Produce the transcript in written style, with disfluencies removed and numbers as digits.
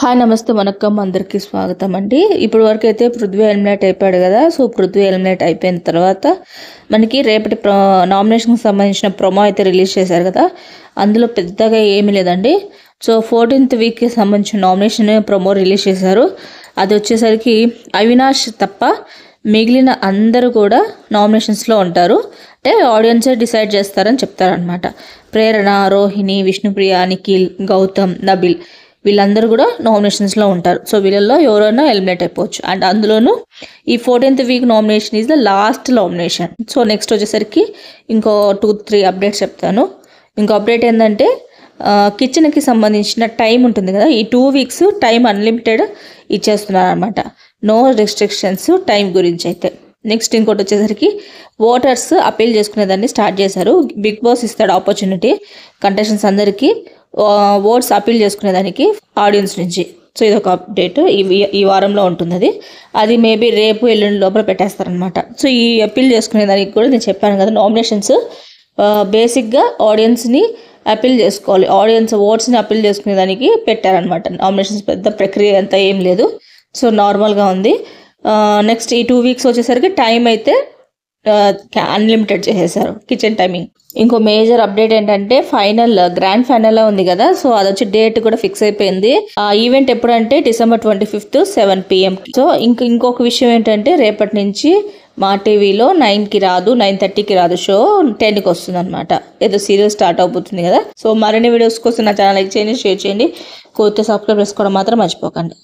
Hi నమస్తే వనక్కం అందరికీ స్వాగతం అండి. ఇప్పుడు వరకు అయితే పృథ్వీ ఎలిమినేట్ అయిపోయాడు కదా. సో పృథ్వీ ఎలిమినేట్ అయిపోయిన తర్వాత మనకి రేపటి నామినేషన్కి సంబంధించిన ప్రొమో అయితే రిలీజ్ చేశారు కదా. అందులో పెద్దగా ఏమీ లేదండి. సో 14th వీక్కి సంబంధించిన నామినేషన్ ప్రొమో రిలీజ్ చేశారు. అది వచ్చేసరికి అవినాష్ తప్ప మిగిలిన అందరూ కూడా నామినేషన్స్లో ఉంటారు. అంటే ఆడియన్సే డిసైడ్ చేస్తారని చెప్తారనమాట. ప్రేరణ, రోహిణి, విష్ణుప్రియ, నిఖిల్, గౌతమ్, నబిల్ వీళ్ళందరూ కూడా నామినేషన్స్లో ఉంటారు. సో వీళ్ళల్లో ఎవరైనా ఎలిమినేట్ అయిపోవచ్చు. అండ్ అందులోనూ ఈ 14th week nomination is the last nomination. So next వచ్చేసరికి ఇంకో 2-3 అప్డేట్స్ చెప్తాను. ఇంకో అప్డేట్ ఏంటంటే కిచెన్కి సంబంధించిన టైం ఉంటుంది కదా, ఈ 2 వీక్స్ టైం అన్లిమిటెడ్ ఇచ్చేస్తున్నారు అనమాట. నో రెస్ట్రిక్షన్స్ టైం గురించి అయితే. నెక్స్ట్ ఇంకోటి వచ్చేసరికి ఓటర్స్ అపీల్ చేసుకునేదాన్ని స్టార్ట్ చేశారు. బిగ్ బాస్ ఇస్తాడు ఆపర్చునిటీ కంటెస్టెంట్స్ అందరికీ ఓట్స్ అపీల్ చేసుకునేదానికి ఆడియన్స్ నుంచి. సో ఇదొక అప్డేట్ ఈ వారంలో ఉంటుంది. అది మేబీ రేపు ఎల్లుండి లోపల పెట్టేస్తారనమాట. సో ఈ అపీల్ చేసుకునేదానికి కూడా నేను చెప్పాను కదా, నామినేషన్స్ బేసిక్గా ఆడియన్స్ని అపీల్ చేసుకోవాలి. ఆడియన్స్ ఓట్స్ని అపీల్ చేసుకునేదానికి పెట్టారనమాట. నామినేషన్స్ పెద్ద ప్రక్రియ అంతా ఏం లేదు. సో నార్మల్గా ఉంది. నెక్స్ట్ ఈ 2 వీక్స్ వచ్చేసరికి టైం అయితే అన్లిమిటెడ్ చేసేసారు కిచెన్ టైమింగ్. ఇంకో మేజర్ అప్డేట్ ఏంటంటే గ్రాండ్ ఫైనల్ ఉంది కదా. సో అది వచ్చి డేట్ కూడా ఫిక్స్ అయిపోయింది. ఆ ఈవెంట్ ఎప్పుడంటే December 25th 7 PM. సో ఇంకొక విషయం ఏంటంటే రేపటి నుంచి మా టీవీలో 9కి రాదు, 9:30కి రాదు, షో 10కి వస్తుంది అనమాట. ఏదో సీరియల్ స్టార్ట్ అయిపోతుంది కదా. సో మరిన్ని వీడియోస్ కోసం నా ఛానల్ లైక్ చేయండి, షేర్ చేయండి, కొత్త సబ్స్క్రైబ్ చేసుకోవడం మాత్రం మర్చిపోకండి.